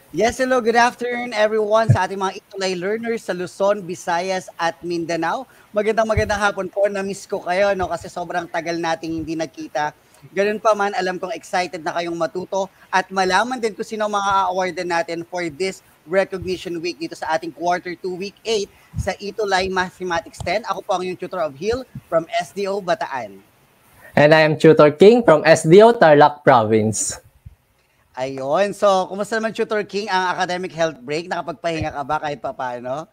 Yes, hello, good afternoon everyone sa ating mga Itulay learners sa Luzon, Visayas at Mindanao. Magandang hapon po, na-miss ko kayo no kasi sobrang tagal nating hindi nagkita. Ganun pa man, alam kong excited na kayong matuto at malaman din kung sino ang mga awardan natin for this recognition week dito sa ating quarter 2 week 8 sa Itulay Mathematics 10. Ako po ang yung tutor of Hill from SDO Bataan. And I am Tutor King from SDO Tarlac Province. Ayun. So, kumusta naman Tutor King ang academic health break? Nakapagpahinga ka ba kahit papaano?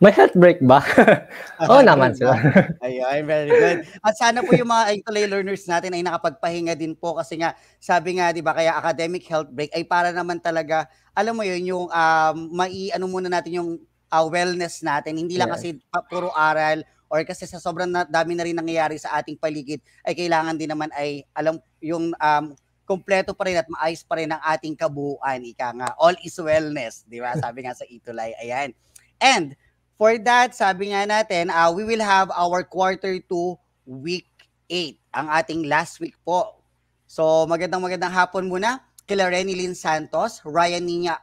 May health break ba? Oo naman sila. Ayun, very good. At sana po yung mga Itulay learners natin ay nakapagpahinga din po kasi nga, sabi nga, di ba, kaya academic health break ay para naman talaga, alam mo yun, yung ano muna natin yung wellness natin. Hindi lang kasi puro aral or kasi sa sobrang dami na rin nangyayari sa ating paligid ay kailangan din naman ay alam yung kompleto pa rin at maayos pa rin ang ating kabuuan. Ika nga, all is wellness, di ba? Sabi nga sa Itulay. Ayan. And for that, sabi nga natin, we will have our quarter 2 week 8, ang ating last week po. So magandang hapon muna kila Renny Lynn Santos, Ryan Nina,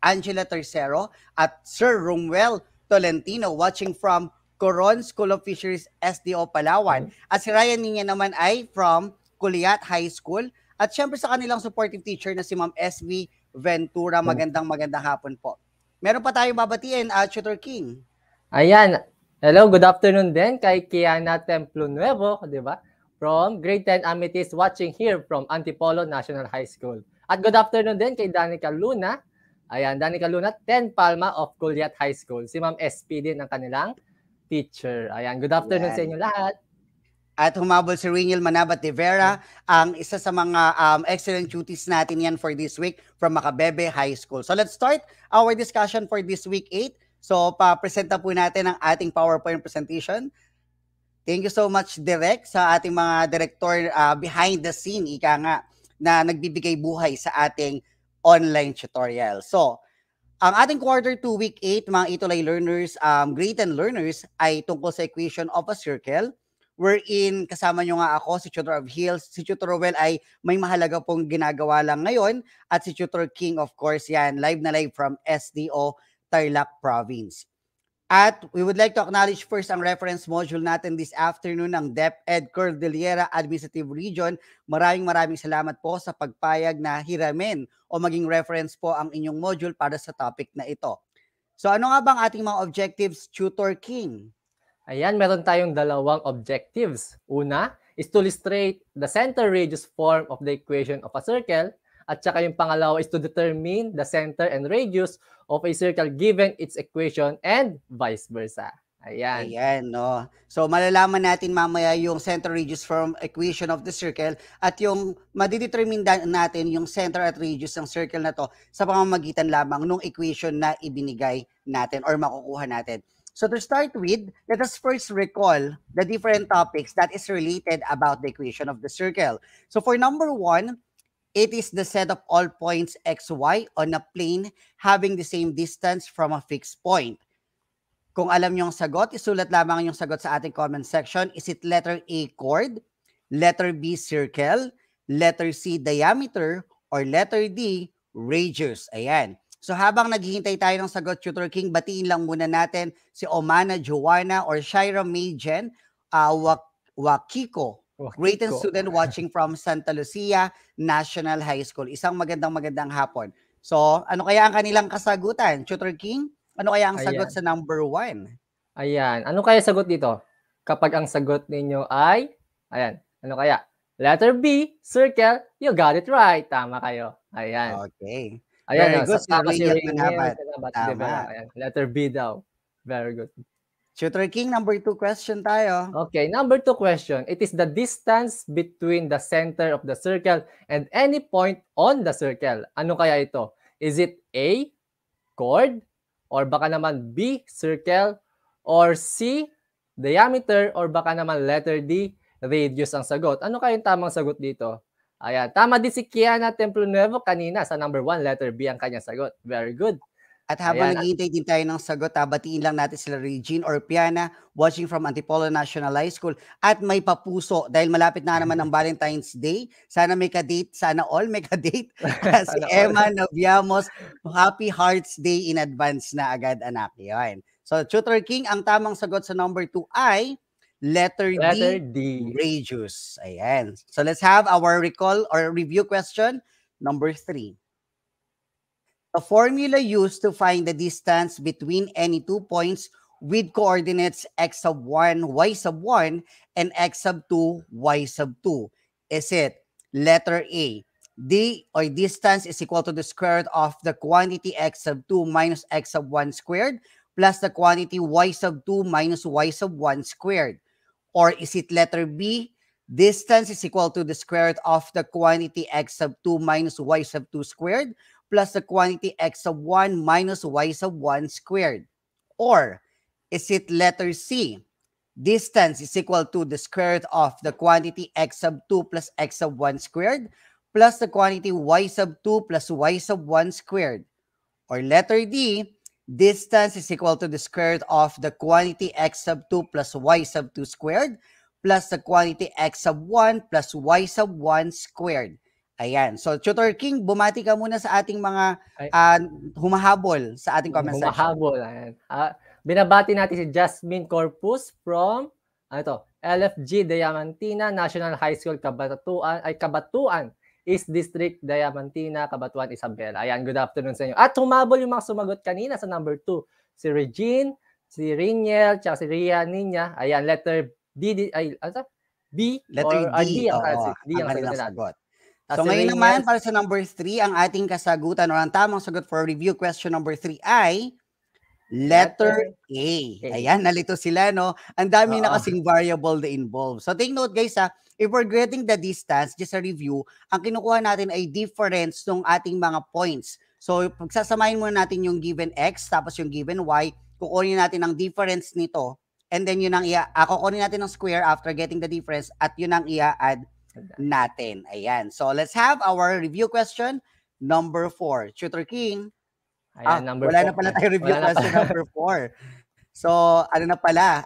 Angela Tercero, at Sir Romuel Tolentino watching from Coron School of Fisheries, SDO Palawan. At si Ryan Nina naman ay from Culiat High School. At syempre sa kanilang supportive teacher na si Ma'am SB Ventura. Magandang hapon po. Meron pa tayong babatiin, Tutor King. Ayan. Hello, good afternoon din kay Kiana Templo Nuevo, di ba? From Grade 10 Amethyst watching here from Antipolo National High School. At good afternoon din kay Danica Luna. Ayan, Danica Luna, 10 Palma of Culiat High School. Si Ma'am SP din ang kanilang teacher. Ayan, good afternoon sa inyo lahat. At humabol si Ringil Manabat de Vera, ang isa sa mga excellent duties natin yan for this week from Macabebe High School. So let's start our discussion for this week 8. So pa-present na po natin ang ating PowerPoint presentation. Thank you so much, Direk, sa ating mga director behind the scene, ika nga, na nagbibigay buhay sa ating online tutorial. So, ang ating quarter 2 week 8, mga Itulay learners, grade 10 learners, ay tungkol sa equation of a circle, wherein kasama nyo nga ako, si Tutor of Hills. Si Tutor Rowell ay may mahalaga pong ginagawa lang ngayon. At si Tutor King, of course, yan, live na live from SDO Tarlac Province. At we would like to acknowledge first ang reference module natin this afternoon ng DepEd Cordillera Administrative Region. Maraming salamat po sa pagpayag na hiramin o maging reference po ang inyong module para sa topic na ito. So ano nga bang ating mga objectives, Tutor King? Ayan, meron tayong dalawang objectives. Una is to illustrate the center radius form of the equation of a circle. At saka yung pangalawa is to determine the center and radius of a circle given its equation and vice versa. Ayan. Ayan, no. So, malalaman natin mamaya yung center radius form equation of the circle at yung madidetermine natin yung center at radius ng circle na to sa pamamagitan lamang ng equation na ibinigay natin or makukuha natin. So, to start with, let us first recall the different topics that is related about the equation of the circle. So, for number 1, it is the set of all points xy on a plane having the same distance from a fixed point. Kung alam nyo ang sagot, isulat lamang yung sagot sa ating comment section. Is it letter A, chord, letter B, circle, letter C, diameter, or letter D, radius? Ayan. So habang naghihintay tayo ng sagot, Tutor King, batiin lang muna natin si Omana Joanna or Shira Mayjen Wakiko, grade 10 student watching from Santa Lucia National High School. Isang magandang hapon. So ano kaya ang kanilang kasagutan, Tutor King? Ano kaya ang sagot sa number 1? Ayan. Ano kaya sagot dito? Kapag ang sagot ninyo ay, ayan, ano kaya? Letter B, circle, you got it right. Tama kayo. Ayan. Okay. Ayan, Very good. tama si Ringil. Tama. Letter B daw. Very good. Tutor King, number 2 question tayo. Okay, number 2 question. It is the distance between the center of the circle and any point on the circle. Ano kaya ito? Is it A, chord? Or baka naman B, circle? Or C, diameter? Or baka naman letter D, radius ang sagot? Ano kaya yung tamang sagot dito? Ayan, tama din si Kiana Templo Nuevo kanina sa number 1, letter B ang kanyang sagot. Very good. At habang Ayan, naghihintay din tayo ng sagot, batiin lang natin sila Regine or Piana watching from Antipolo National High School at may papuso dahil malapit na naman ang Valentine's Day. Sana may ka-date, sana all may ka-date. Si sana all. Emma Naviamos, Happy Hearts Day in advance na agad anak. Yan. So Tutor King, ang tamang sagot sa number 2 ay letter Letter D, D. Regius. Ayan. So let's have our recall or review question number 3. The formula used to find the distance between any 2 points with coordinates x sub 1, y sub 1, and x sub 2, y sub 2. Is it letter A, d or distance is equal to the square root of the quantity x sub 2 minus x sub 1 squared plus the quantity y sub 2 minus y sub 1 squared? Or is it letter B, distance is equal to the square root of the quantity x sub 2 minus y sub 2 squared plus the quantity x sub 1 minus y sub 1 squared? Or is it letter C, distance is equal to the square root of the quantity x sub 2 plus x sub 1 squared plus the quantity y sub 2 plus y sub 1 squared? Or letter D, distance is equal to the square root of the quantity x sub 2 plus y sub 2 squared plus the quantity x sub 1 plus y sub 1 squared. Ayan. So, Tutor King, bumati ka muna sa ating mga humahabol sa ating comment section. Humahabol. Ayan. Binabati natin si Jasmine Corpus from LFG Diamantina National High School, Kabatuan East District, Diamantina, Kabatuan, Isabela. Ayan, good afternoon sa inyo. At humabol yung mga sumagot kanina sa number 2. Si Regine, si Riniel, tsaka si Ria Ninya. Ayan, letter D, B letter or D, D ang kanilang sagot. So si ngayon Riniel, naman, para sa number 3, ang ating kasagutan or ang tamang sagot for review question number 3 ay letter A. Ayan, nalito sila, no? Ang dami na kasing variable na involved. So take note, guys, if we're getting the distance, just a review, ang kinukuha natin ay difference ng ating mga points. So pagsasamahin muna natin yung given x, tapos yung given y, kukunin natin ang difference nito, and then yun ang kukunin natin ng square after getting the difference, at yun ang i-add natin. Ayan. So let's have our review question number 4. Tutor King. Ayan, number wala 4. na pala tayo review question number 4. So, ano na pala?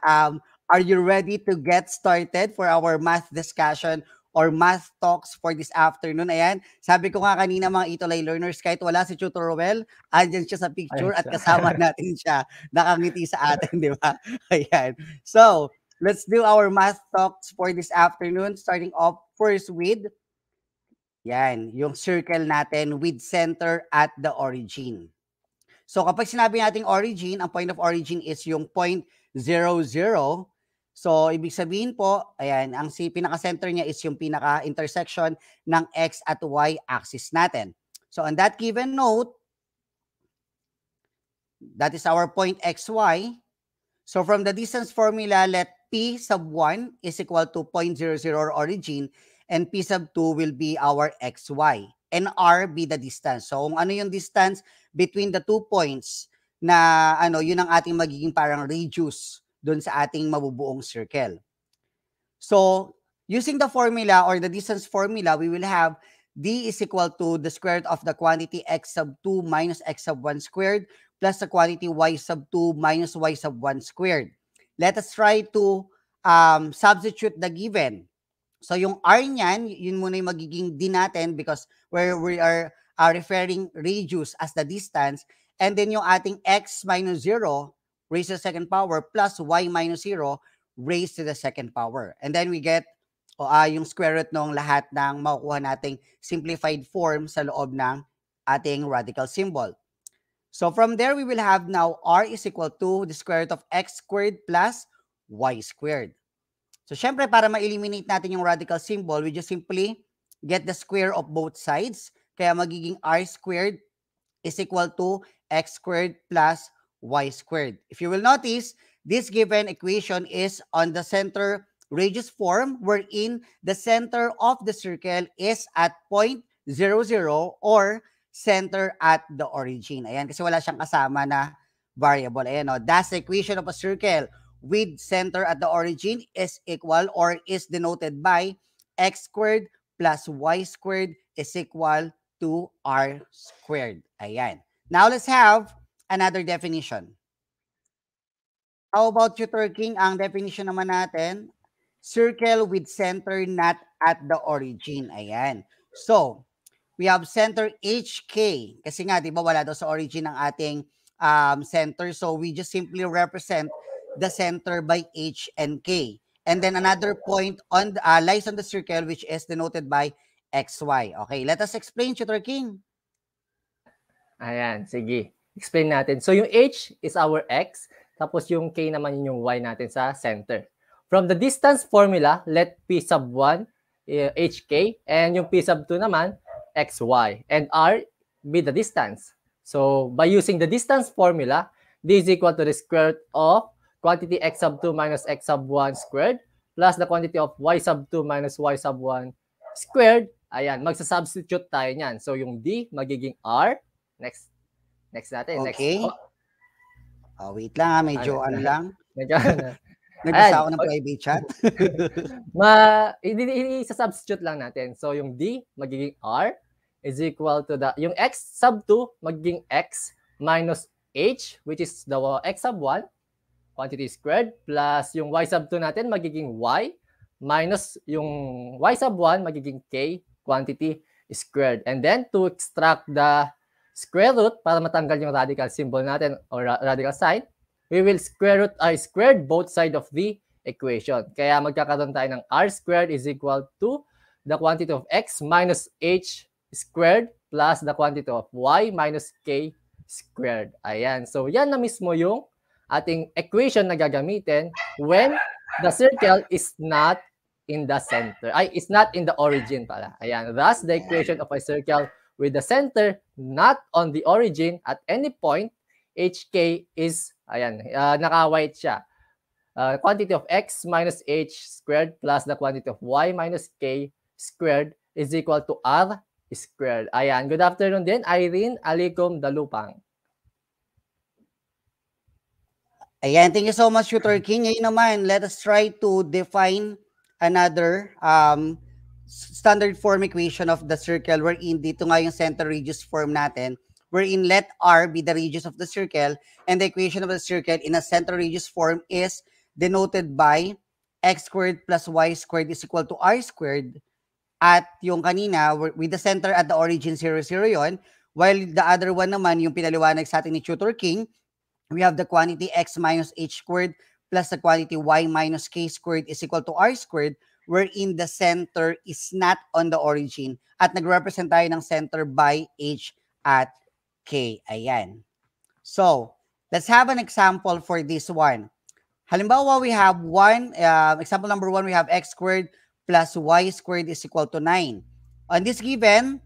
Are you ready to get started for our math discussion or math talks for this afternoon? Ayan. Sabi ko nga kanina mga Itolay learners, kahit wala si Tutor Roel, andyan siya sa picture at kasama natin siya. Nakangiti sa atin, di ba? Ayan. So, let's do our math talks for this afternoon, starting off first with yung circle natin with center at the origin. So kapag sinabi nating origin, ang point of origin is yung point 0, 0. So ibig sabihin po, ayan, ang pinaka-center niya is yung pinaka-intersection ng x at y axis natin. So on that given note, that is our point xy. So from the distance formula, let p sub 1 is equal to 0.00 origin and p sub 2 will be our xy and r be the distance. So kung ano yung distance between the 2 points na yun ang ating magiging parang radius dun sa ating mabubuong circle. So using the formula or the distance formula, we will have d is equal to the square root of the quantity x sub 2 minus x sub 1 squared plus the quantity y sub 2 minus y sub 1 squared. Let us try to substitute the given. So yung r niyan, yun muna yung magiging d natin because where we are referring radius as the distance, and then yung ating x minus 0 raised to the second power plus y minus 0 raised to the second power. And then we get yung square root ng lahat ng makukuha nating simplified form sa loob ng ating radical symbol. So from there, we will have now r is equal to the square root of x squared plus y squared. So syempre, para ma-eliminate natin yung radical symbol, we just simply get the square of both sides. Kaya magiging r squared is equal to x squared plus y squared. If you will notice, this given equation is on the center radius form wherein the center of the circle is at point 0, 0 or center at the origin. Ayan, kasi wala siyang kasama na variable. Ayan, that's the equation of a circle with center at the origin is equal or is denoted by x squared plus y squared is equal to r squared. Ayan. Now let's have another definition? How about Tutor King? Ang definition naman natin, circle with center not at the origin. Ayan. So, we have center HK. Kasi nga, di ba, wala daw sa origin ng ating center. So, we just simply represent the center by H and K. And then another point on lies on the circle, which is denoted by XY. Okay, let us explain, Tutor King. Ayan, sige. Explain natin. So, yung H is our X, tapos yung K naman yung Y natin sa center. From the distance formula, let P sub 1 HK, and yung P sub 2 naman, XY, and R be the distance. So, by using the distance formula, D is equal to the square root of quantity X sub 2 minus X sub 1 squared plus the quantity of Y sub 2 minus Y sub 1 squared. Ayan, magsasubstitute tayo niyan. So, yung D magiging R. Next natin. Okay. Next. Wait lang, medyo ano lang. Nagbasa ako ng private chat. Isa-substitute lang natin. So, yung D magiging R is equal to yung X sub 2 magiging X minus H, which is the X sub 1, quantity squared, plus yung Y sub 2 natin magiging Y, minus yung Y sub 1 magiging K, quantity squared. And then, to extract the square root, para matanggal yung radical symbol natin or radical sign, we will squared both sides of the equation. Kaya magkakaroon tayo ng R squared is equal to the quantity of X minus H squared plus the quantity of Y minus K squared. Ayan. So, yan na mismo yung ating equation na gagamitin when the circle is not in the center. Is not in the origin pala. Ayan. Thus, the equation of a circle with the center not on the origin at any point, HK is, ayan, naka-white siya. Quantity of X minus H squared plus the quantity of Y minus K squared is equal to R squared. Ayan. Good afternoon din, Irene Alikom Dalupang. Ayan, thank you so much, Tutor King. Ngayon naman, let us try to define another standard form equation of the circle wherein dito nga yung center radius form natin, wherein let R be the radius of the circle, and the equation of the circle in a center radius form is denoted by X squared plus Y squared is equal to R squared. At yung kanina, with the center at the origin 0, 0 yon, while the other one naman, yung pinaliwanag sa atin ni Tutor King, we have the quantity X minus H squared plus the quantity Y minus K squared is equal to R squared, wherein the center is not on the origin at nag-represent tayo ng center by H at K. Ayan. So, let's have an example for this one. Halimbawa, we have example number 1, we have X squared plus Y squared is equal to 9. On this given,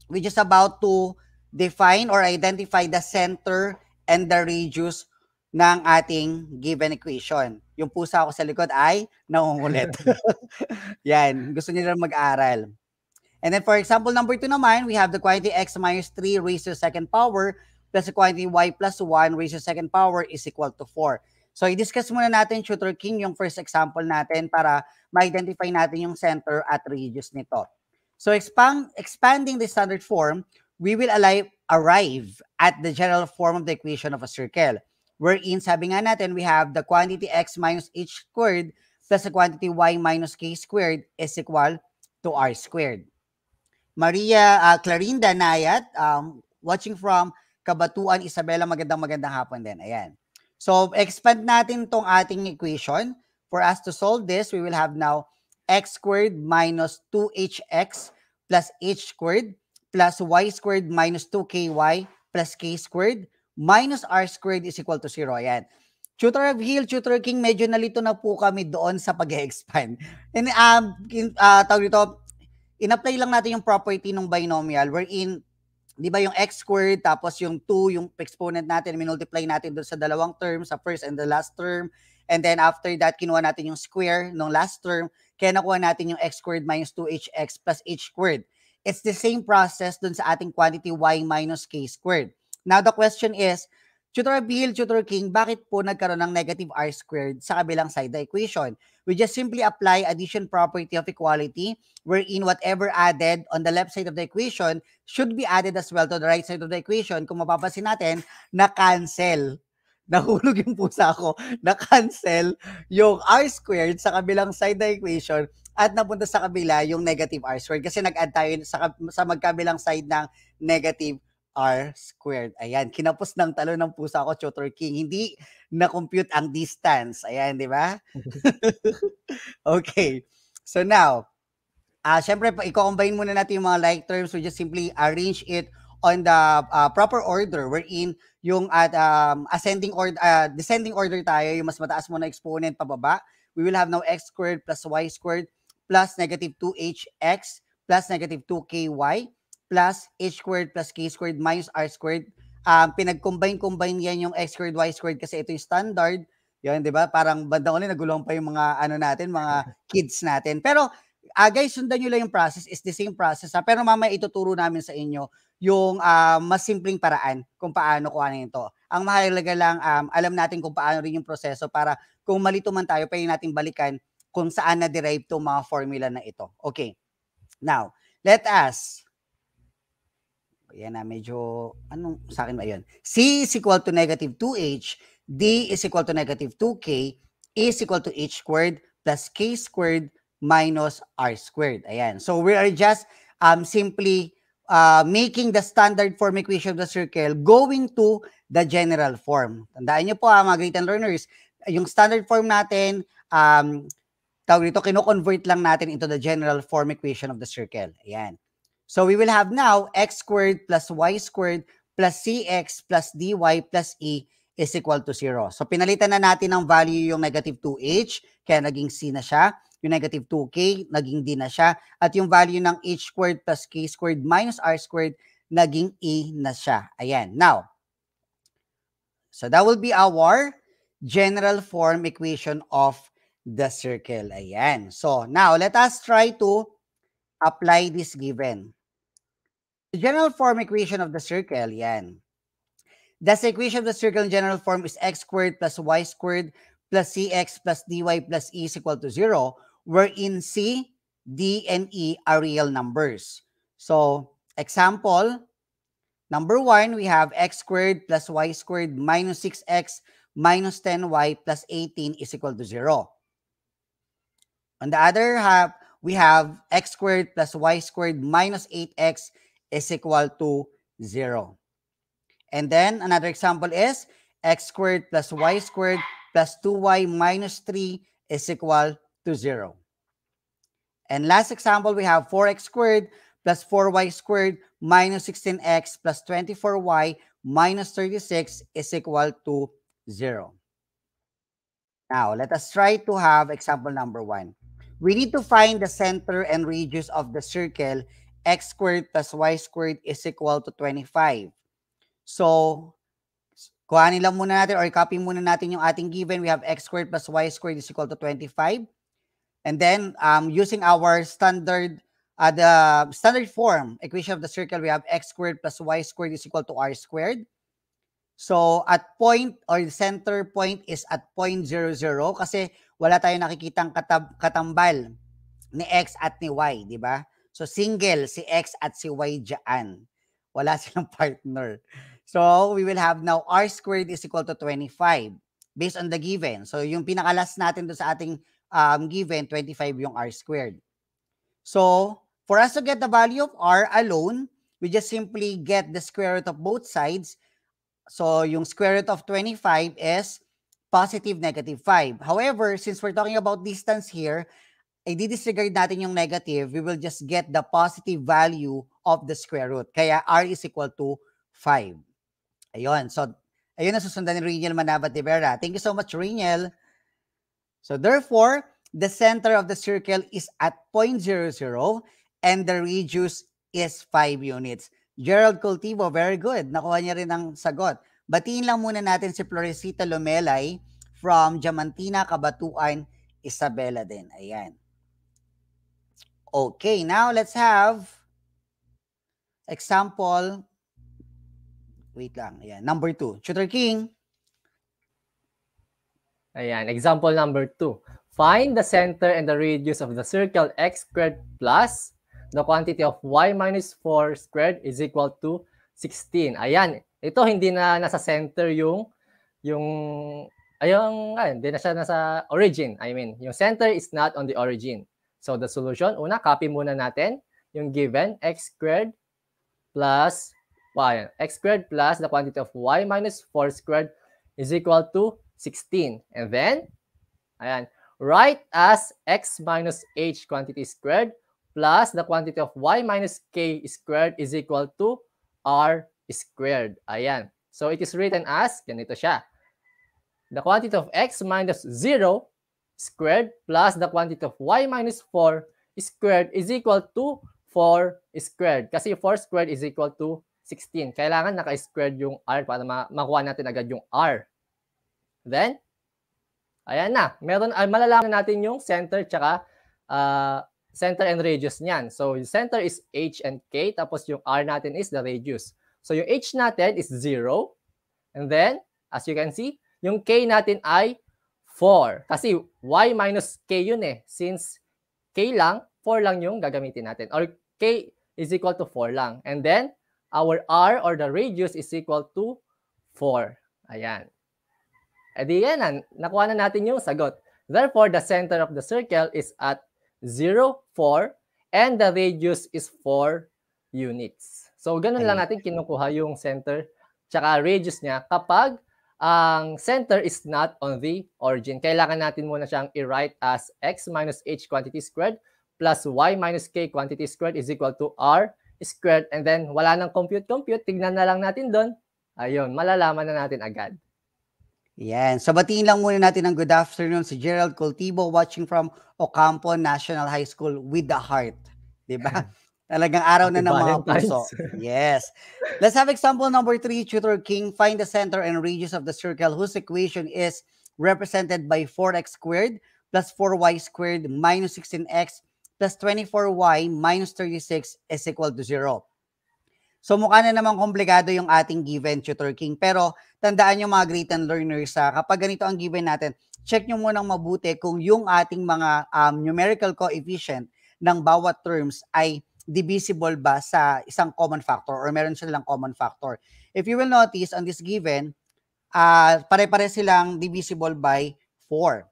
we're just about to define or identify the center and the radius ng ating given equation. Yung pusa ko sa likod ay nangungulit. Yan, gusto nila mag-aral. And then for example number 2 naman, we have the quantity X minus 3 raised to the second power plus the quantity Y plus 1 raised to the second power is equal to 4. So, i-discuss muna natin, Tutor King, yung first example natin para ma-identify natin yung center at radius nito. So, expanding the standard form, we will arrive at the general form of the equation of a circle. Wherein, sabi nga natin, we have the quantity X minus H squared plus the quantity Y minus K squared is equal to R squared. Maria Clarinda Nayat, watching from Kabatuan, Isabela, magandang hapon din. Ayan. So, expand natin tong ating equation. For us to solve this, we will have now X squared minus 2HX plus H squared plus Y squared minus 2KY plus K squared minus R squared is equal to 0. Ayan. Tutor Hill, Tutor King, medyo nalito na po kami doon sa pag-expand. And tawag dito, in-apply lang natin yung property ng binomial wherein, di ba yung X squared tapos yung 2, yung exponent natin, minultiply natin doon sa dalawang term, sa first and the last term. And then after that, kinuha natin yung square ng last term. Kaya nakuha natin yung X squared minus 2HX plus H squared. It's the same process doon sa ating quantity Y minus K squared. Now the question is, Tutor Bill, Tutor King, bakit po nagkaroon ng negative r squared sa kabilang side ng equation? We just simply apply addition property of equality wherein whatever added on the left side of the equation should be added as well to the right side of the equation. Kung mapapansin natin, na-cancel. Nahulog yung pusa ko. Na-cancel yung r squared sa kabilang side ng equation at napunta sa kabila yung negative r squared kasi nag-add tayo sa magkabilang side ng negative r squared. Ayan, kinapos ng talon ng pusa ko, Tutor King. Hindi na-compute ang distance. Ayan, di ba? Okay. So now, syempre, i-combine muna natin yung mga like terms. We just simply arrange it on the proper order wherein yung descending order tayo, yung mas mataas mo na exponent pababa. We will have now x squared plus y squared plus negative 2hx plus negative 2ky plus h squared plus k squared minus r squared. Pinag-combine yan yung x squared, y squared kasi ito yung standard. Yan, di ba? Parang bandang ulit, nagulong pa yung mga mga kids natin. Pero guys, sundan nyo lang yung process. It's the same process. Pero mamaya ituturo namin sa inyo yung mas simpleng paraan kung paano kuhanin ito. Ang mahalaga lang, alam natin kung paano rin yung proseso para kung malito man tayo, pwede natin balikan kung saan na-derive itong mga formula na ito. Okay. Now, let us yan na, medyo, anong sa akin ba yun? C is equal to negative 2h, D is equal to negative 2k, E is equal to h squared plus k squared minus r squared. Ayan. So we are just simply making the standard form equation of the circle going to the general form. Tandaan nyo po mga great and learners, yung standard form natin, tawag dito, kino-convert lang natin into the general form equation of the circle. Ayan. So we will have now x squared plus y squared plus cx plus dy plus e is equal to 0. So pinalitan na natin ng value yung negative 2h, kaya naging c na siya. Yung negative 2k, naging d na siya. At yung value ng h squared plus k squared minus r squared, naging e na siya. Ayan. Now, so that will be our general form equation of the circle. Ayan. So now, let us try to apply this given. The general form equation of the circle, yan. Thus, the equation of the circle in general form is x squared plus y squared plus cx plus dy plus e is equal to 0, wherein c, d, and e are real numbers. So, example, number 1, we have x squared plus y squared minus 6x minus 10y plus 18 is equal to 0. On the other half, we have x squared plus y squared minus 8x is equal to 0. And then another example is x squared plus y squared plus 2y minus 3 is equal to 0. And last example, we have 4x squared plus 4y squared minus 16x plus 24y minus 36 is equal to 0. Now, let us try to have example number 1. We need to find the center and radius of the circle x squared plus y squared is equal to 25. So, kuhanin lang muna natin or copy muna natin yung ating given. We have x squared plus y squared is equal to 25. And then, using our standard, the standard form equation of the circle, we have x squared plus y squared is equal to r squared. So, at point or the center point is at 0.00 kasi wala tayong nakikitang katambal ni x at ni y, di ba? So, single si x at si y dyan. Wala silang partner. So, we will have now r squared is equal to 25 based on the given. So, yung pinakalas natin doon sa ating given, 25 yung r squared. So, for us to get the value of r alone, we just simply get the square root of both sides. So, yung square root of 25 is positive negative 5. However, since we're talking about distance here, i-disregard natin yung negative, we will just get the positive value of the square root. Kaya r is equal to 5. Ayun. So, ayun na susundan ni Reniel Manabat de Vera. Thank you so much, Reniel. So, therefore, the center of the circle is at 0.00 and the radius is 5 units. Gerald Cultivo, very good. Nakuha niya rin ang sagot. Batiin lang muna natin si Florecita Lumelay from Diamantina, Cabatuan, Isabela din. Ayan. Okay, now let's have example Wait lang. Ayan. Number 2. Tutor King. Ayan, example number 2. Find the center and the radius of the circle x squared plus the quantity of y minus 4 squared is equal to 16. Ayan, ito hindi na nasa center yung hindi na siya nasa origin. I mean, yung center is not on the origin. So the solution, una, copy muna natin yung given x squared plus x squared plus the quantity of y minus 4 squared is equal to 16. And then, ayan, write as x minus h quantity squared plus the quantity of y minus k squared is equal to r squared. Ayan. So it is written as, ganito siya. The quantity of x minus 0 squared plus the quantity of y minus 4 squared is equal to 4 squared. Kasi 4 squared is equal to 16. Kailangan naka-squared yung r para makuha natin agad yung r. Then, ayan na. Malalaman natin yung center tsaka center and radius niyan. So, yung center is h and k, tapos yung r natin is the radius. So, yung h natin is 0. And then, as you can see, yung k natin ay 4. Kasi y minus k yun eh. Since k lang, 4 lang yung gagamitin natin. Or k is equal to 4 lang. And then, our r or the radius is equal to 4. Ayan. E di yan, nakuha na natin yung sagot. Therefore, the center of the circle is at 0, 4, and the radius is 4 units. So, ganun lang natin kinukuha yung center tsaka radius niya kapag ang center is not on the origin. Kailangan natin muna siyang i-write as x minus h quantity squared plus y minus k quantity squared is equal to r squared. And then, wala nang compute. Tignan na lang natin doon. Ayun, malalaman na natin agad. Yan. So, batiin lang muna natin ng good afternoon si Gerald Cultivo watching from Ocampo National High School with the heart. Diba? Talagang araw na ng mga puso. Yes. Let's have example number 3, Tutor King. Find the center and radius of the circle whose equation is represented by 4x squared plus 4y squared minus 16x plus 24y minus 36 is equal to 0. So mukha na namang komplikado yung ating given, Tutor King. Pero tandaan yung mga great and learners, kapag ganito ang given natin, check nyo munang mabuti kung yung ating mga numerical coefficient ng bawat terms ay divisible ba sa isang common factor or meron silang common factor. If you will notice on this given, pare-pare silang divisible by 4.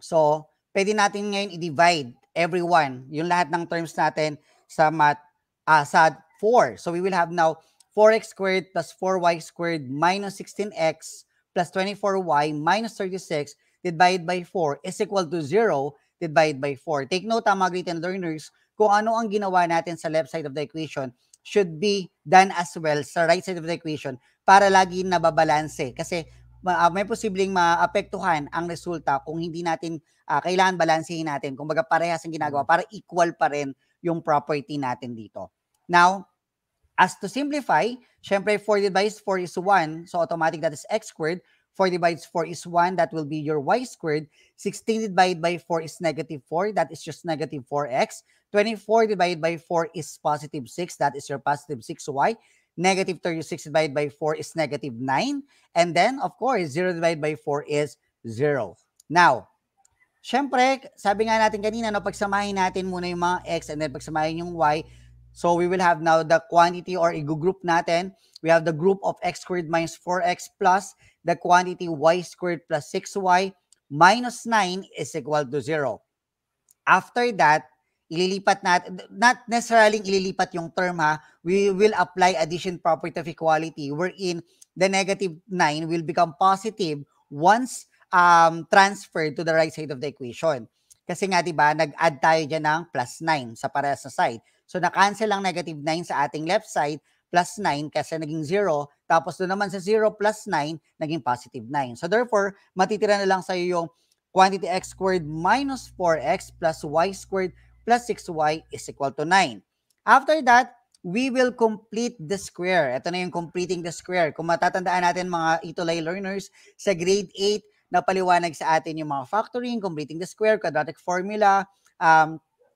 So, pwede natin ngayon i-divide everyone, yung lahat ng terms natin sa sa 4. So, we will have now 4x squared plus 4y squared minus 16x plus 24y minus 36 divided by 4 is equal to 0 divided by 4. Take note, mga great and learners, kung ano ang ginawa natin sa left side of the equation should be done as well sa right side of the equation para lagi nababalanse. Kasi may posibleng maapektuhan ang resulta kung hindi natin kailangan balansehin natin. Kung baga parehas ang ginagawa para equal pa rin yung property natin dito. Now, as to simplify, syempre 4 divided by 4 is 1. So automatic that is x squared. 4 divided by 4 is 1. That will be your y squared. 16 divided by 4 is negative 4. That is just negative 4x. 24 divided by 4 is positive 6. That is your positive 6y. Negative 36 divided by 4 is negative 9. And then, of course, 0 divided by 4 is 0. Now, syempre, sabi nga natin kanina, no, pagsamahin natin muna yung mga x and then pagsamahin yung y. So, we will have now the quantity or i-group natin. We have the group of x squared minus 4x plus the quantity y squared plus 6y minus 9 is equal to 0. After that, ililipat natin, not necessarily ililipat yung term we will apply addition property of equality wherein the negative 9 will become positive once transferred to the right side of the equation. Kasi nga, diba, nag-add tayo dyan ng plus 9 sa parehas na side. So, na-cancel ang negative 9 sa ating left side, plus 9 kasi naging 0. Tapos doon naman sa 0 plus 9, naging positive 9. So, therefore, matitira na lang sa'yo yung quantity x squared minus 4x plus y squared plus 6y is equal to 9. After that, we will complete the square. Ito na yung completing the square. Kung matatandaan natin mga Itolay learners, sa grade 8, napaliwanag sa atin yung mga factoring, completing the square, quadratic formula.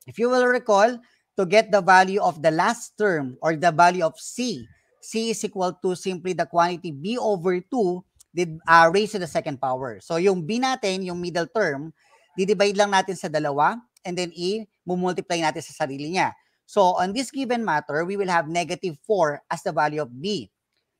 If you will recall, to get the value of the last term or the value of c C is equal to simply the quantity B over 2 raised to the second power. So yung B natin, yung middle term, didivide lang natin sa dalawa and then i-multiply natin sa sarili niya. So on this given matter, we will have negative 4 as the value of B.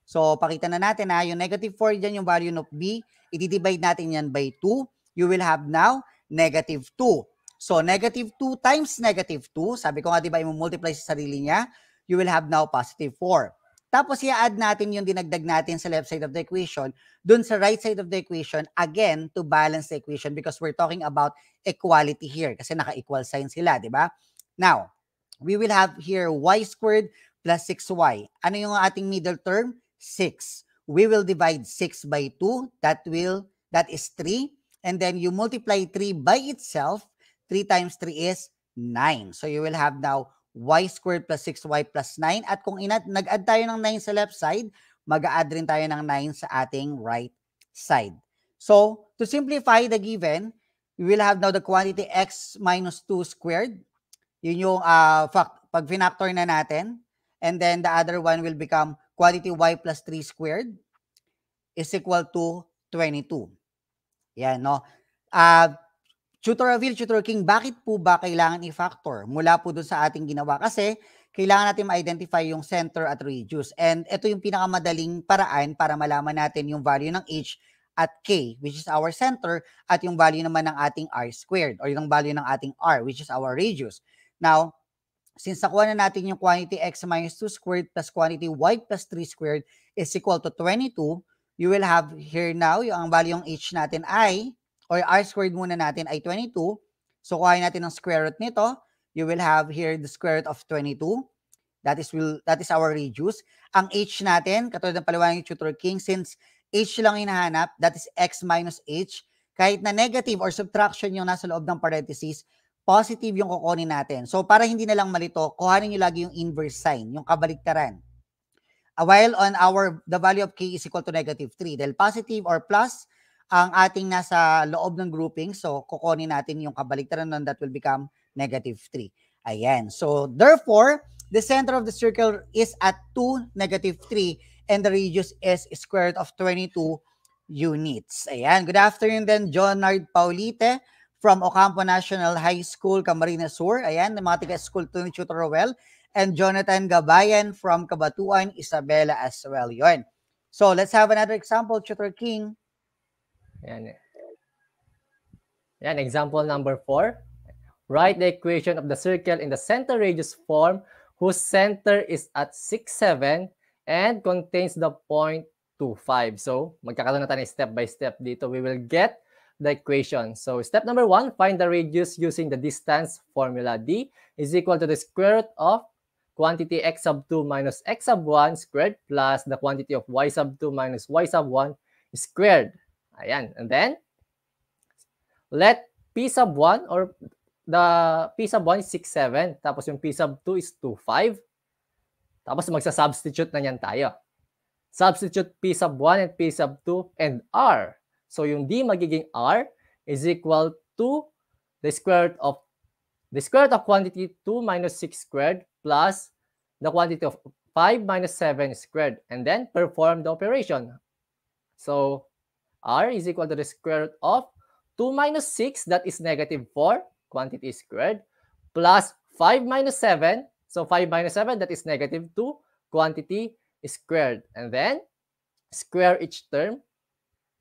So pakita na natin na yung negative 4 dyan, yung value of B, i-divide natin yan by 2. You will have now negative 2. So negative 2 times negative 2, sabi ko nga diba, i-multiply sa sarili niya, you will have now positive 4. Tapos i-add natin yung dinagdag natin sa left side of the equation dun sa right side of the equation, again, to balance the equation because we're talking about equality here kasi naka-equal sign sila, di ba? Now, we will have here y squared plus 6y. Ano yung ating middle term? 6. We will divide 6 by 2. That is 3. And then you multiply 3 by itself. 3 times 3 is 9. So you will have now y squared plus 6y plus 9. At kung nag-add tayo ng 9 sa left side, mag-add rin tayo ng 9 sa ating right side. So to simplify the given, we will have now the quantity x minus 2 squared. Yun yung pag finactor na natin. And then the other one will become quantity y plus 3 squared is equal to 22. Yan, no? Tutor Avil, Tutor King, bakit po ba kailangan i-factor mula po dun sa ating ginawa? Kasi kailangan natin ma-identify yung center at radius. And ito yung pinakamadaling paraan para malaman natin yung value ng h at k, which is our center, at yung value naman ng ating r squared, or yung value ng ating r, which is our radius. Now, since nakuha na natin yung quantity x minus 2 squared plus quantity y plus 3 squared is equal to 22, you will have here now, yung value ng h natin ay, or r squared muna natin ay 22. So, kuhain natin ng square root nito. You will have here the square root of 22. That is our radius. Ang h natin, katulad ng paliwanag ni Tutor King, since h lang hinahanap, that is x minus h. Kahit na negative or subtraction yung nasa loob ng parentheses, positive yung kukunin natin. So, para hindi na lang malito, kuhanin nyo lagi yung inverse sign, yung kabaliktaran. While on the value of k is equal to negative 3. Dahil positive or plus ang ating nasa loob ng grouping, so kukunin natin yung kabaliktaran nun, that will become negative 3. Ayan. So, therefore, the center of the circle is at 2, negative 3, and the radius is square root of 22 units. Ayan. Good afternoon then, Jonard Paulite from Ocampo National High School, Camarines Sur. Ayan, mga taga-school to ni Tutor Roel. And Jonathan Gabayan from Cabatuan, Isabela as well. Yun. So, let's have another example, Tutor King. Yan. Yan, example number 4. Write the equation of the circle in the center radius form whose center is at 6, 7 and contains the point 2, 5. So, magkakaroon na tayo step by step dito. We will get the equation. So, step number 1, find the radius using the distance formula. D is equal to the square root of quantity x sub 2 minus x sub 1 squared plus the quantity of y sub 2 minus y sub 1 squared. Ayan. And then, let p sub 1 or the p sub 1 is 6, 7. Tapos yung p sub 2 is 2, 5. Tapos magsa-substitute na yan tayo. Substitute p sub 1 and p sub 2 and r. So yung d magiging r is equal to the square root of quantity 2 minus 6 squared plus the quantity of 5 minus 7 squared. And then perform the operation. So, r is equal to the square root of 2 minus 6, that is negative 4, quantity squared, plus 5 minus 7, so 5 minus 7, that is negative 2, quantity squared. And then, square each term.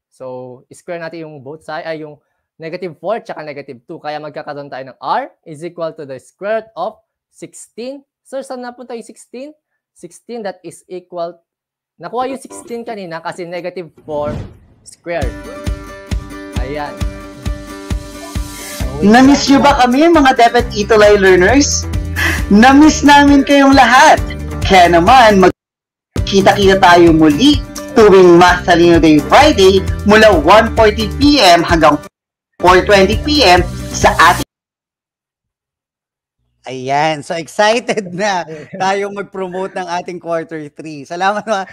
So, square natin yung both side, ay yung negative 4 tsaka negative 2. Kaya magkakaroon tayo ng r is equal to the square root of 16. So, saan napunta yung 16? 16, that is equal, nakuha yung 16 kanina kasi negative 4 squared. Ayan. Na-miss nyo ba kami mga Debet Itulay learners? Na-miss namin kayong lahat. Kaya naman, magkita-kita tayo muli tuwing Math Talino Day Friday mula 1:40 p.m. hanggang 4:20 p.m. sa ating Ayan. So, excited na tayong mag-promote ng ating quarter 3. Salamat na.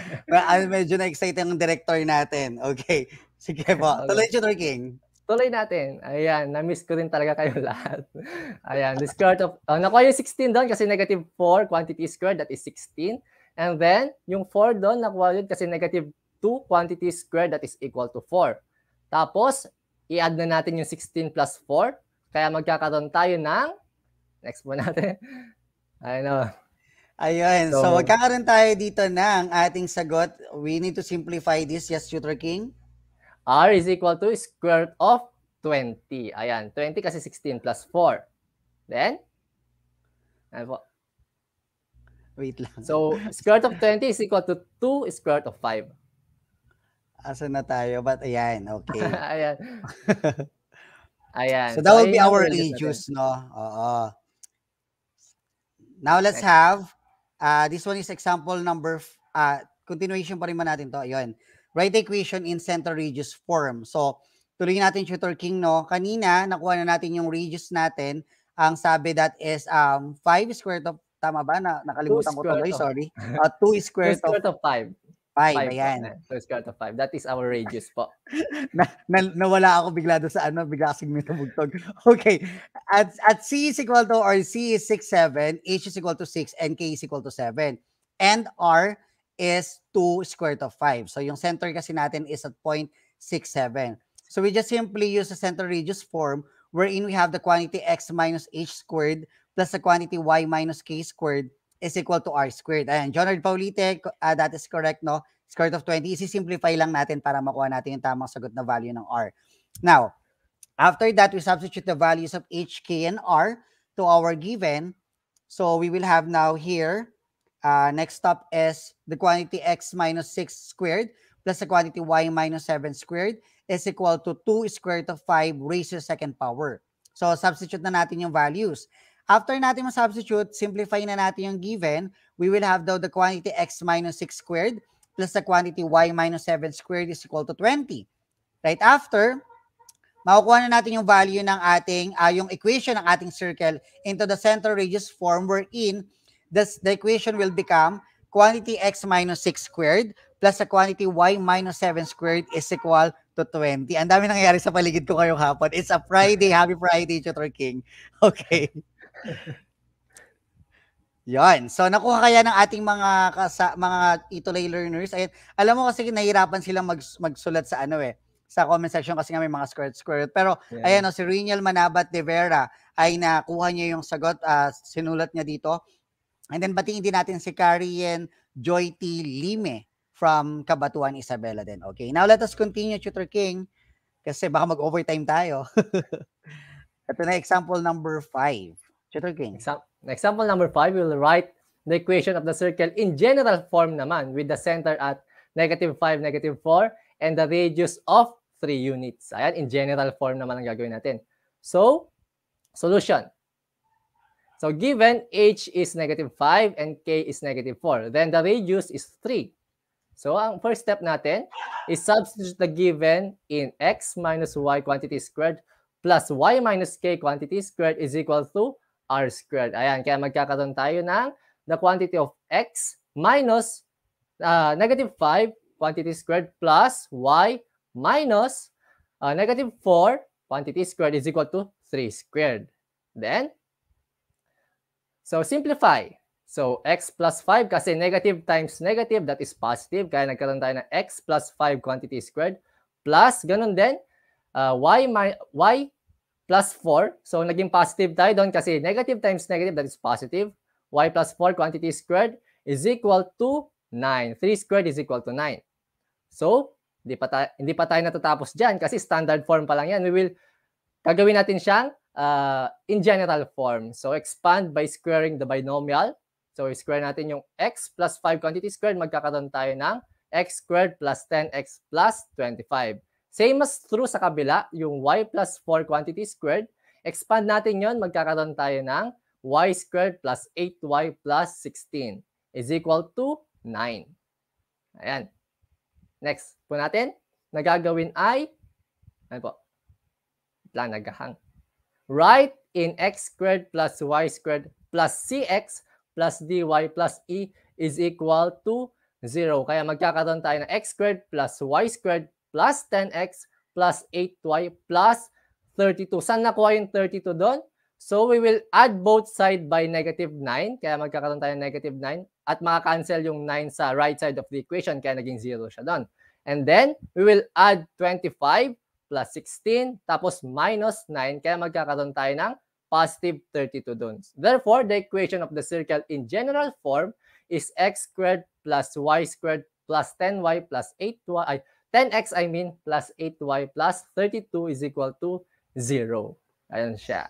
Medyo na-excited ang director natin. Okay. Sige po. Tuloy, Tutor King. Tuloy natin. Ayan. Na-miss ko rin talaga kayo lahat. Ayan. The square root of, nakuha yung 16 doon kasi negative 4 quantity squared, that is 16. And then, yung 4 doon, nakuha yun kasi negative 2 quantity squared that is equal to 4. Tapos, i-add na natin yung 16 plus 4. Kaya magkakaroon tayo ng, next po natin. Ayun. Ayun. So, So, magkakaroon tayo dito ng ating sagot. We need to simplify this. Yes, Tutor King? R is equal to square root of 20. Ayan, 20 kasi 16 plus 4. Then, ayan po. Wait lang. So, square root of 20 is equal to 2 square root of 5. Asa na tayo? But ayan, okay. Ayan. Ayan. So, that will be ayun yung our radius natin. radius, no? Oo. Now, let's Next. have, this one is example number, continuation pa rin man natin to. Ayun. Write the equation in center radius form. So, tuloy natin, Tutor King, no? Kanina, nakuha na natin yung radius natin. Ang sabi that is 5 square root of, tama ba? Nakalimutan ko tuloy, sorry. 2 square 2 square root of 5. 5, ayan. 2 square root of 5. That is our radius po. Nawala ako bigla doon sa bigla kasing may tumugtog. Okay. At C is equal to, or C is 6, 7, H is equal to 6, and K is equal to 7. And R is 2 square root of 5. So yung center kasi natin is at 0.67. So we just simply use the center radius form wherein we have the quantity x minus h squared plus the quantity y minus k squared is equal to r squared. Ayan, Jonard Paulite, that is correct, no? Square root of 20, isi-simplify lang natin para makuha natin yung tamang sagot na value ng r. Now, after that, we substitute the values of h, k, and r to our given. So we will have now here, next step is the quantity x minus 6 squared plus the quantity y minus 7 squared is equal to 2 square root of 5 raised to the second power. So substitute na natin yung values. After natin ma-substitute, simplify na natin yung given. We will have the quantity x minus 6 squared plus the quantity y minus 7 squared is equal to 20. Right after, makukuha na natin yung value ng ating, yung equation ng ating circle into the center radius form wherein the equation will become quantity x minus 6 squared plus the quantity y minus 7 squared is equal to 20. Ang dami nangyayari sa paligid ko ngayong hapon. It's a Friday. Happy Friday, Tutor King. Okay. Yan. So, nakuha kaya ng ating mga Itulay learners. Ayan. Alam mo kasi nahihirapan silang magsulat sa sa comment section kasi nga may mga square. Pero, ayan, si Riniel Manabat de Vera ay nakuha niya yung sagot. Sinulat niya dito. And then, batiin din natin si Karien Joy T. Lime from Cabatuan, Isabela din. Okay. Now, let us continue, Tutor King. Kasi baka mag-overtime tayo. Ito na example number 5. Tutor King. Example number 5, we will write the equation of the circle in general form naman with the center at -5, -4, and the radius of 3 units. Ayan, in general form naman ang gagawin natin. So, solution. So, given h is -5 and k is -4, then the radius is 3. So, ang first step natin is substitute the given in x minus y quantity squared plus y minus k quantity squared is equal to r squared. Ayan, kaya magkakaroon tayo ng the quantity of x minus -5 quantity squared plus y minus -4 quantity squared is equal to 3 squared. Then, so simplify. So, x plus 5 kasi negative times negative, that is positive. Kaya nagkaroon tayo ng x plus 5 quantity squared plus, ganun din, y plus 4. So, naging positive tayo doon kasi negative times negative, that is positive. Y plus 4 quantity squared is equal to 9. 3 squared is equal to 9. So, hindi pa tayo natatapos dyan kasi standard form pa lang yan. Gagawin natin siyang in general form. So, expand by squaring the binomial. So, square natin yung x plus 5 quantity squared. Magkakaroon tayo ng x squared plus 10x plus 25. Same as true sa kabila, yung y plus 4 quantity squared. Expand natin yon, magkakaroon tayo ng y squared plus 8y plus 16 is equal to 9. Ayan. Next po natin, nagagawin ay, ano po? Lang naghahang. Write in x squared plus y squared plus cx plus dy plus e is equal to 0. Kaya magkakaroon tayo ng x squared plus y squared plus 10x plus 8y plus 32. Saan nakuha yung 32 doon? So we will add both side by -9, kaya magkakaroon tayo ng -9 at maka-cancel yung 9 sa right side of the equation, kaya naging 0 siya doon. And then we will add 25 plus 16 tapos minus 9, kaya magkakaroon tayo ng positive 32 doon. Therefore, the equation of the circle in general form is x squared plus y squared plus 10y plus 8y, 10x plus 8y plus 32 is equal to 0. Ayan siya.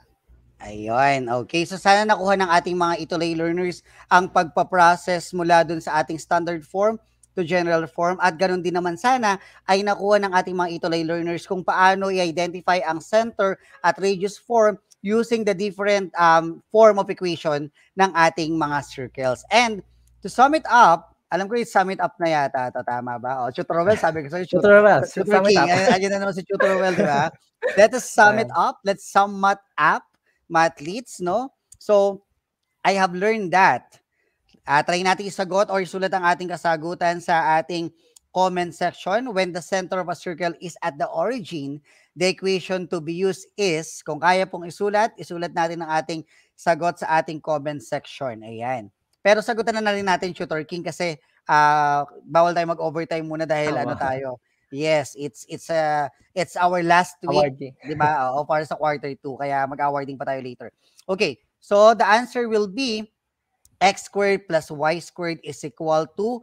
Ayun, okay. So sana nakuha ng ating mga Ituloy learners ang pagpaprocess mula dun sa ating standard form to general form, at ganoon din naman sana ay nakuha ng ating mga Ituloy learners kung paano i-identify ang center at radius form using the different form of equation ng ating mga circles. And to sum it up, alam ko yung sum it up na yata, tama ba? O, Tutorwell, sabi ko sa'yo, Tutorwell, Tutor King, ayun na naman si Tutorwell, di ba? Let us sum it up. Let's sum it up, mathletes, no? So, I have learned that. Try natin isagot or isulat ang ating kasagutan sa ating comment section. When the center of a circle is at the origin, the equation to be used is, kung kaya pong isulat natin ang ating sagot sa ating comment section. Ayan. Pero sagutan na rin natin, Tutor King, kasi bawal tayo mag-overtime muna dahil ano tayo. Yes, it's our last week, 'di ba? O para sa quarter 2, kaya mag-awarding pa tayo later. Okay. So the answer will be x squared plus y squared is equal to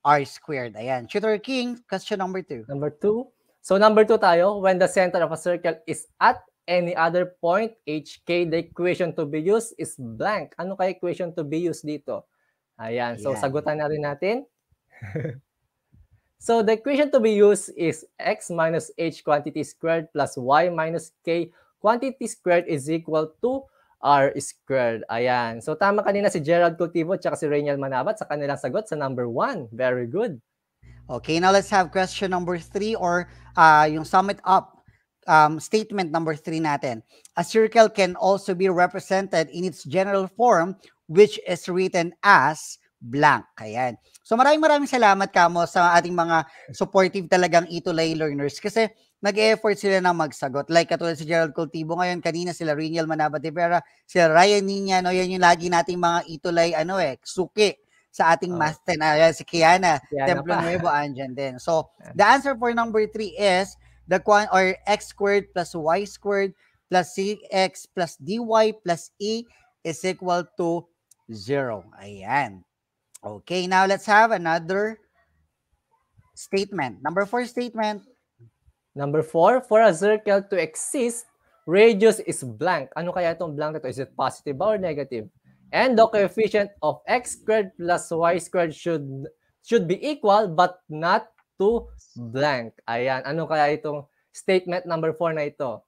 r squared. Ayan. Tutor King, question number 2. Number 2. So number 2 tayo, when the center of a circle is at any other point HK, the equation to be used is blank. Ano kaya equation to be used dito? Ayan. So sagutan na rin natin. So the equation to be used is x minus h quantity squared plus y minus k quantity squared is equal to r squared. Ayan. So tama kanina si Gerald Cultivo at si Rainiel Manabat sa kanilang sagot sa number 1. Very good. Okay, now let's have question number 3 or yung sum it up statement number 3 natin. A circle can also be represented in its general form which is written as blank. Ayan. So maraming salamat kamo sa ating mga supportive talagang Ituloy learners kasi nag-e-effort sila na magsagot. Like katulad si Gerald Cultivo ngayon, kanina sila Rainiel Manabat de Vera, sila Ryan Niña, no, yan yung lagi nating mga Ituloy suki sa ating math 10. Ayan, si Kiana Templo Nuevo andyan din. So the answer for number 3 is the x squared plus y squared plus cx plus dy plus e is equal to 0. Ayan. Okay, now let's have another statement. Number 4 statement. Number 4, for a circle to exist, radius is blank. Ano kaya itong blank ito? Is it positive or negative? And the coefficient of x squared plus y squared should be equal but not to blank. Ayan, ano kaya itong statement number 4 na ito?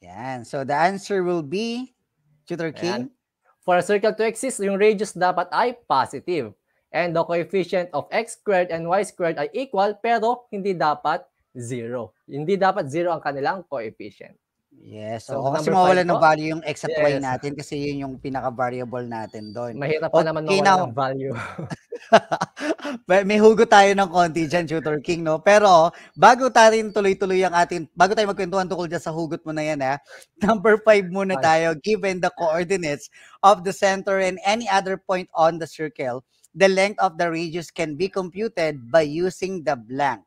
Yan. So the answer will be, Tutor King? Ayan. For a circle to exist, yung radius dapat ay positive. And the coefficient of x squared and y squared ay equal pero hindi dapat 0. Hindi dapat 0 ang kanilang coefficient. Yes. So, kasi mawalan ng value yung x at y natin kasi yun yung pinaka-variable natin doon. Mahirap pa naman mawalan ng value. May hugot tayo ng konti dyan, Tutor King, no? Pero, bago tayo tuloy-tuloy ang bago tayo magkwentuhan tungkol dyan sa hugot mo na yan, number 5 muna tayo. Given the coordinates of the center and any other point on the circle, the length of the radius can be computed by using the blank.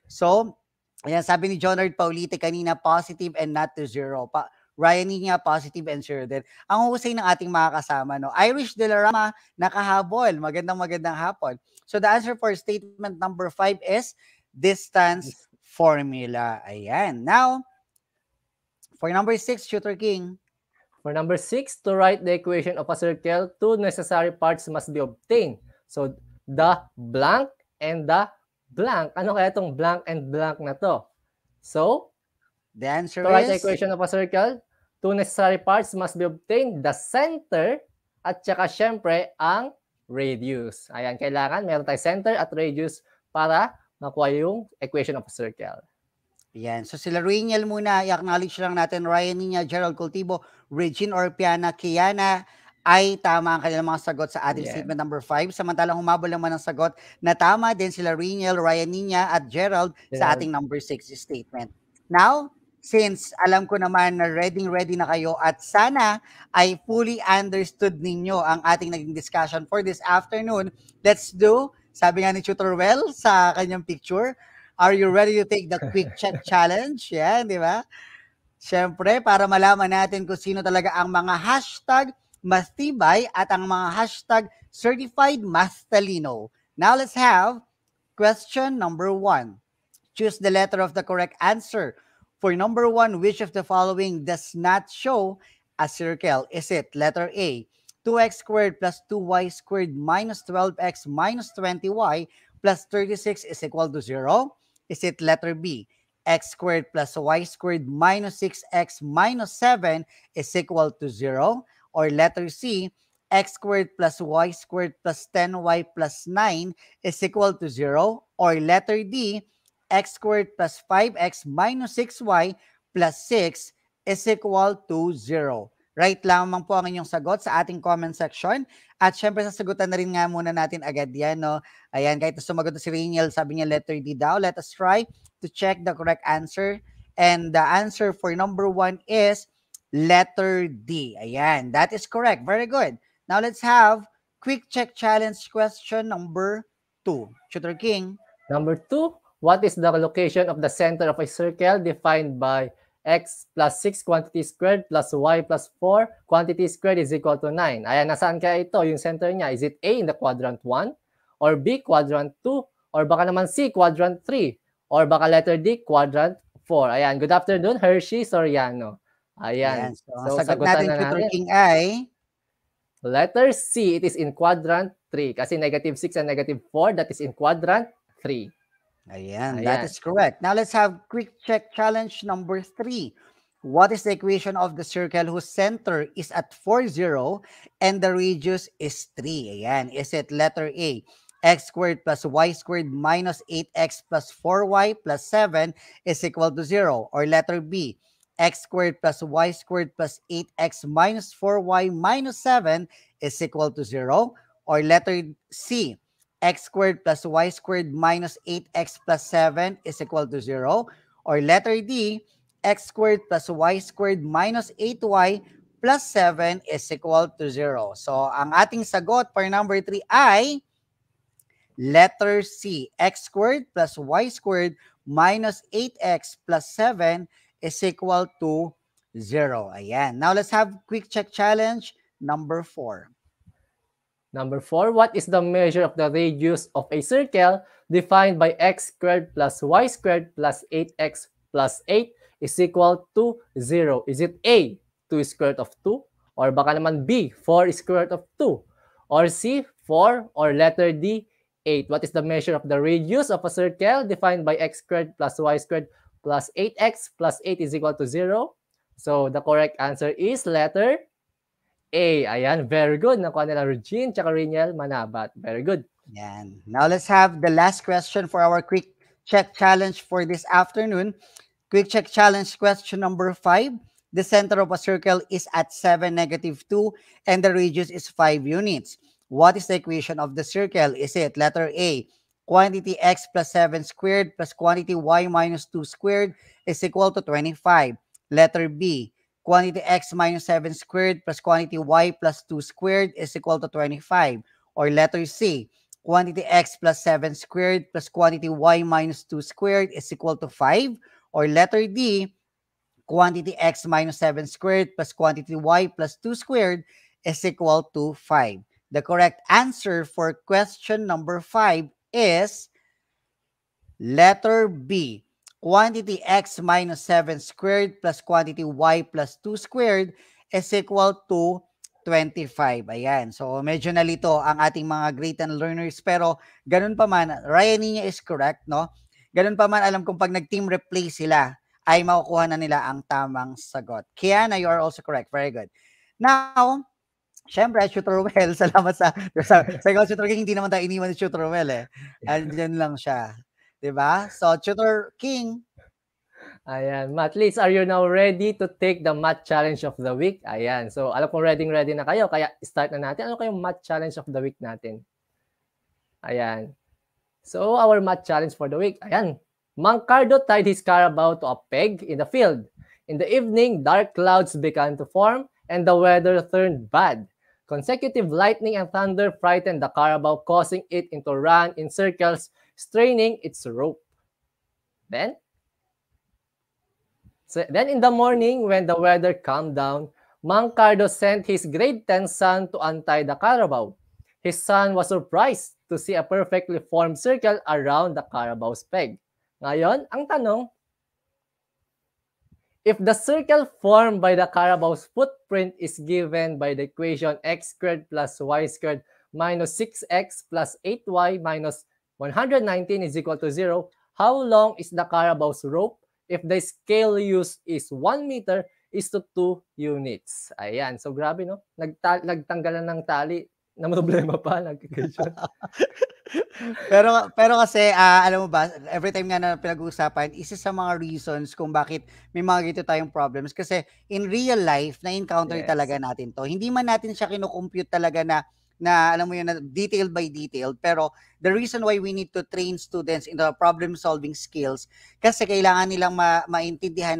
So, ayan, sabi ni Jonard Paulite kanina, positive and not to 0. Ryan niya, positive and 0 din. Ang husay ng ating mga kasama, no? Irish De La Rama, nakahabol. Magandang hapon. So the answer for statement number 5 is distance formula. Ayan. Now, for number 6, Tutor King. For number 6, to write the equation of a circle, 2 necessary parts must be obtained. So, the blank and the blank. Ano kaya itong blank and blank na to? So, the answer to write the equation of a circle, 2 necessary parts must be obtained. The center at saka syempre ang radius. Ayan, kailangan meron tayong center at radius para makuha yung equation of a circle. Ayan. So sila Rainiel muna, i-acknowledge lang natin, Ryan Niña, Gerald Cultivo, Regine Orpiana, Kiana, ay tama ang kanilang mga sagot sa ating statement number 5. Samantalang humabol naman ang sagot na tama din sila Rainiel, Ryan Niña at Gerald sa ating number 6 statement. Now, since alam ko naman na ready na kayo at sana ay fully understood ninyo ang ating naging discussion for this afternoon, let's do, sabi nga ni Tutor Well sa kanyang picture, are you ready to take the quick check challenge? Yan, di ba? Siyempre, para malaman natin kung sino talaga ang mga hashtag matibay at ang mga hashtag certified mathalino. Now let's have question number 1. Choose the letter of the correct answer. For number 1, which of the following does not show a circle? Is it letter A, 2x squared plus 2y squared minus 12x minus 20y plus 36 is equal to 0? Is it letter B, x squared plus y squared minus 6x minus 7 is equal to 0? Or letter C, x squared plus y squared plus 10y plus 9 is equal to 0? Or letter D, x squared plus 5x minus 6y plus 6 is equal to 0. Right lamang po ang inyong sagot sa ating comment section. At syempre, sasagutan na rin nga muna natin agad yan, no? Ayan, kahit sumagot na si Rainiel, sabi niya letter D daw. Let us try to check the correct answer. And the answer for number 1 is letter D. Ayan, that is correct. Very good. Now, let's have quick check challenge question number 2. Tutor King. Number 2, what is the location of the center of a circle defined by x plus 6 quantity squared plus y plus 4 quantity squared is equal to 9? Ayan, nasaan kaya ito? Yung center niya, is it A in the quadrant 1? Or B, quadrant 2? Or baka naman C, quadrant 3? Or baka letter D, quadrant 4? Ayan, good afternoon, Hershey Soriano. Ayan. So sagot natin, Tutor King, ay letter C, it is in quadrant 3. Kasi negative 6 and negative 4, that is in quadrant 3. Ayan, that is correct. Now, let's have quick check challenge number 3. What is the equation of the circle whose center is at 4, 0, and the radius is 3? Ayan, is it letter A, x squared plus y squared minus 8x plus 4y plus 7 is equal to 0? Or letter B, x squared plus y squared plus 8x minus 4y minus 7 is equal to 0? Or letter C, x squared plus y squared minus 8x plus 7 is equal to 0? Or letter D, x squared plus y squared minus 8y plus 7 is equal to 0. So, ang ating sagot for number 3 ay letter C, x squared plus y squared minus 8x plus 7 is equal to 0. Ayan. Now, let's have quick check challenge number 4. Number 4, what is the measure of the radius of a circle defined by x squared plus y squared plus 8x plus 8 is equal to 0? Is it A, 2 square root of 2? Or baka naman B, 4 square root of 2? Or C, 4? Or letter D, 8? What is the measure of the radius of a circle defined by x squared plus y squared plus 8x plus 8 is equal to 0? So, the correct answer is letter A. Ayan, very good. Nakuha nila Regine tsaka Rainiel Manabat. Very good. Yan. Now, let's have the last question for our quick check challenge for this afternoon. Quick check challenge question number 5. The center of a circle is at 7, negative 2, and the radius is 5 units. What is the equation of the circle? Is it letter A, quantity x plus 7 squared plus quantity y minus 2 squared is equal to 25? Letter B, quantity x minus 7 squared plus quantity y plus 2 squared is equal to 25. Or letter C, quantity x plus 7 squared plus quantity y minus 2 squared is equal to 5. Or letter D, quantity x minus 7 squared plus quantity y plus 2 squared is equal to 5. The correct answer for question number 5 is letter B, quantity x minus 7 squared plus quantity y plus 2 squared is equal to 25. Ayan. So, medyo nalito ang ating mga grade 10 learners. Pero, ganun pa man, Ryan niya is correct, no? Ganun pa man, alam kong pag nag-team replay sila, ay makukuha na nila ang tamang sagot. Kiana, you are also correct. Very good. Now, syempre, Tutor Well, salamat sa ikaw, Tutor King, hindi naman tayo iniwan ni Tutor Well eh. Andyan lang siya. Diba? So, Tutor King. Ayan. Matt Leeds, are you now ready to take the math challenge of the week? Ayan. So, alam kong ready na kayo. Kaya, start na natin. Ano kayong math challenge of the week natin? Ayan. So, our math challenge for the week. Ayan. Mang Cardo tied his Carabao to a peg in the field. In the evening, dark clouds began to form and the weather turned bad. Consecutive lightning and thunder frightened the Carabao, causing it to run in circles, straining its rope. Then in the morning, when the weather calmed down, Mang Cardo sent his grade 10 son to untie the Carabao. His son was surprised to see a perfectly formed circle around the Carabao's peg. Ngayon, ang tanong, if the circle formed by the Carabao's footprint is given by the equation x squared plus y squared minus 6x plus 8y minus 119 is equal to 0, how long is the Carabao's rope if the scale used is 1 meter is to 2 units? Ayan. So, grabe, no? Nagtanggalan ng tali. Na problema pa. pero kasi, alam mo ba, every time nga na pinag-uusapan, isa sa mga reasons kung bakit may mga ganito tayong problems. Kasi in real life, na-encounter talaga natin to. Hindi man natin siya kinocompute talaga na alam mo yun, na detail by detail. Pero the reason why we need to train students in the problem-solving skills, kasi kailangan nilang maintindihan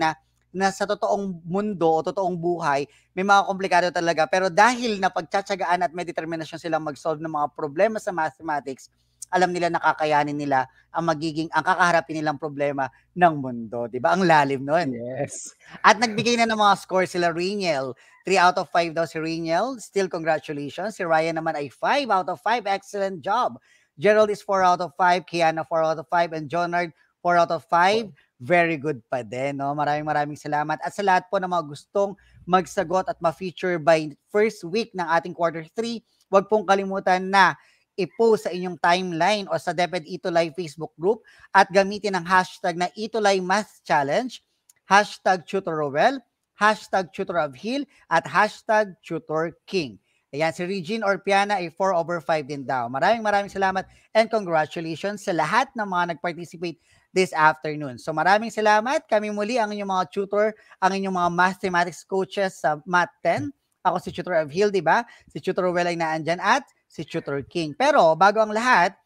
na sa totoong mundo o totoong buhay, may mga komplikado talaga. Pero dahil napagtsatsagaan at may determinasyon silang mag-solve ng mga problema sa mathematics, alam nila nakakayanin nila ang kakaharapin nilang problema ng mundo. Diba? Ang lalim nun. Yes. At nagbigay na ng mga score sila Rainiel. 3 out of 5 daw si Rainiel. Still congratulations. Si Ryan naman ay 5 out of 5. Excellent job. Gerald is 4 out of 5. Kiana 4 out of 5. And Jonard 4 out of 5. Very good pa din. No? Maraming salamat. At sa lahat po ng mga gustong magsagot at ma-feature by first week ng ating quarter 3, huwag pong kalimutan na i-post sa inyong timeline o sa DepEd Itulay Facebook group at gamitin ang hashtag na Itulay Math Challenge, hashtag TutorRowell, hashtag TutorOfHil, at hashtag TutorKing. Ayan, si Regine Orpiana ay 4 over 5 din daw. Maraming salamat and congratulations sa lahat ng mga nag-participate this afternoon. So maraming salamat. Kami muli ang inyong mga tutor, ang inyong mga mathematics coaches sa Math 10. Ako si Tutor of Hill, di ba? Si Tutor Rowell ay naandyan at si Tutor King. Pero bago ang lahat,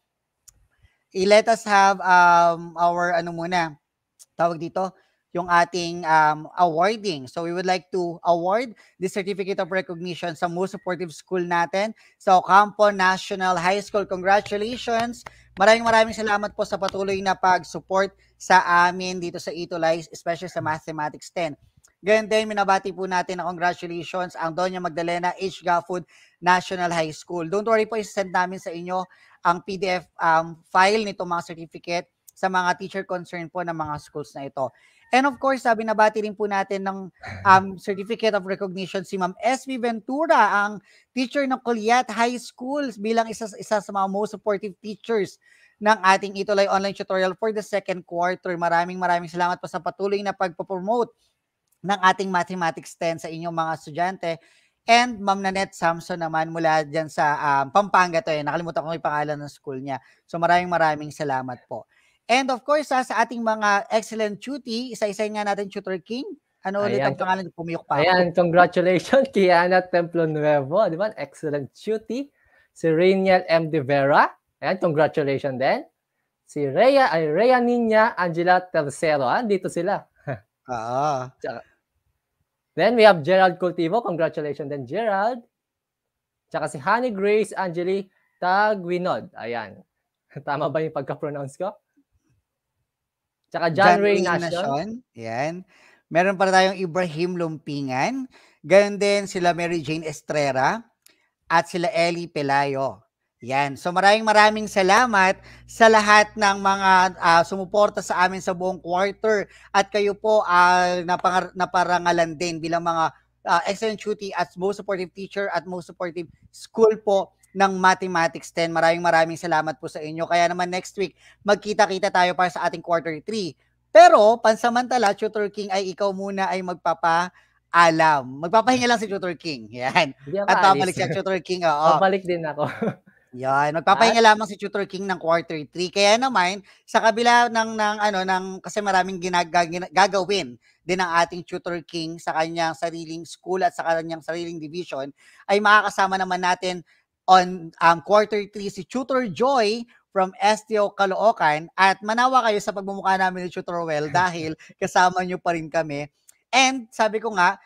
let us have our tawag dito, yung ating awarding. So we would like to award the Certificate of Recognition sa most supportive school natin sa Ocampo National High School. Congratulations! Maraming salamat po sa patuloy na pag-support sa amin dito sa Itulay, especially sa Mathematics 10. Ganyan din, minabati po natin na congratulations ang Doña Magdalena H. Gafud National High School. Don't worry po, isasend namin sa inyo ang PDF file nito mga certificate sa mga teacher concerned po ng mga schools na ito. And of course, binabati rin po natin ng Certificate of Recognition si Ma'am S.V. Ventura, ang teacher ng Culiat High School bilang isa sa mga most supportive teachers ng ating Itulay Online Tutorial for the second quarter. Maraming salamat po sa patuloy na pagpo-promote ng ating Mathematics 10 sa inyong mga estudyante. And Ma'am Nanette Samson naman mula dyan sa Pampanga to. Nakalimutan ko yung pangalan ng school niya. So maraming salamat po. And of course, sa ating mga excellent tuty, isa-isa nga natin Tutor King. Ano ulit ang pangalan? Pumiyok pa ako. Ayan, congratulations, Kiana Templo Nuevo. Di ba? Excellent tuty. Si Rainiel M. De Vera. Ayan, congratulations din. Si Rhea Nina Angela Tercero. Dito sila. Then we have Gerald Cultivo. Congratulations din, Gerald. Tsaka si Honey Grace Angeli Tagwinod. Ayan. Tama ba yung pagka-pronounce ko? Tsaka John Ray Nation. Yan. Meron pa tayong Ibrahim Lumpingan. Gayon din sila Mary Jane Estrera at sila Ellie Pelayo. Yan. So maraming salamat sa lahat ng mga sumuporta sa amin sa buong quarter. At kayo po naparangalan din bilang mga excellent tuty at most supportive teacher at most supportive school po ng Mathematics 10. Maraming salamat po sa inyo. Kaya naman next week, magkita-kita tayo para sa ating quarter 3. Pero, pansamantala, Tutor King ay ikaw muna ay magpapaalam. Magpapahinga lang si Tutor King. Yan. At babalik si Tutor King. Babalik din ako. Yan. Magpapahinga lamang si Tutor King ng quarter 3. Kaya naman, sa kabila kasi maraming gagawin din ang ating Tutor King sa kanyang sariling school at sa kanyang sariling division, ay makakasama naman natin on quarter 3 si Tutor Joy from STO Caloocan, at manawa kayo sa pagmumukha namin ni Tutor Rowell dahil kasama nyo pa rin kami. And sabi ko nga,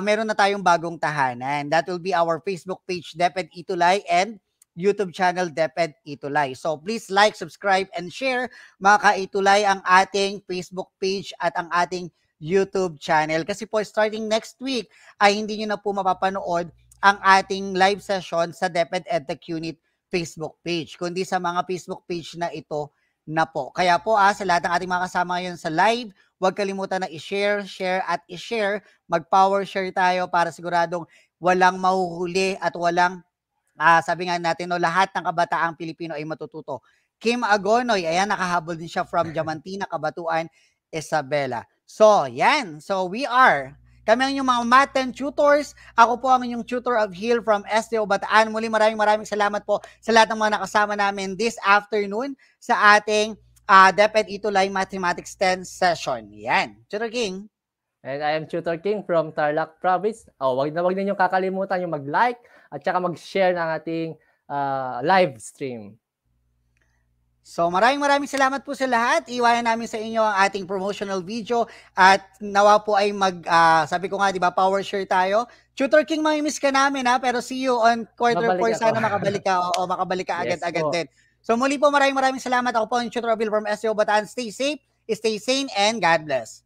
meron na tayong bagong tahanan. That will be our Facebook page, DepEd Itulay, and YouTube channel, DepEd Itulay. So please like, subscribe, and share, mga ka-Itulay, ang ating Facebook page at ang ating YouTube channel. Kasi po, starting next week, ay hindi nyo na po mapapanood ang ating live session sa DepEd EdTech Unit Facebook page, kundi sa mga Facebook page na ito na po. Kaya po sa lahat ng ating mga kasama ngayon sa live, huwag kalimutan na i-share, share at i-share. Mag-power share tayo para siguradong walang mahuhuli at walang, sabi nga natin, no, lahat ng kabataang Pilipino ay matututo. Kim Agonoy, ayan, nakahabol din siya from Diamantina, Cabatuan, Isabela. So, yan. So, kami ang inyong mga math 10 tutors. Ako po ang inyong tutor of Hill from STO Bataan. Muli maraming salamat po sa lahat ng mga nakasama namin this afternoon sa ating DepEd Itulay Mathematics 10 session. Yan. Tutor King. And I am Tutor King from Tarlac Province. Wag ninyong kakalimutan yung mag-like at saka mag-share ng ating live stream. So maraming salamat po sa lahat. Iwanan namin sa inyo ang ating promotional video at nawa po ay sabi ko nga, di ba, power share tayo. Tutor King, mamimiss ka namin pero see you on quarter 4. Sana makabalik ka o makabalik ka agad-agad din. So muli po, maraming salamat. Ako po ang Tutor Bill from STO Bataan. Stay safe, stay sane, and God bless.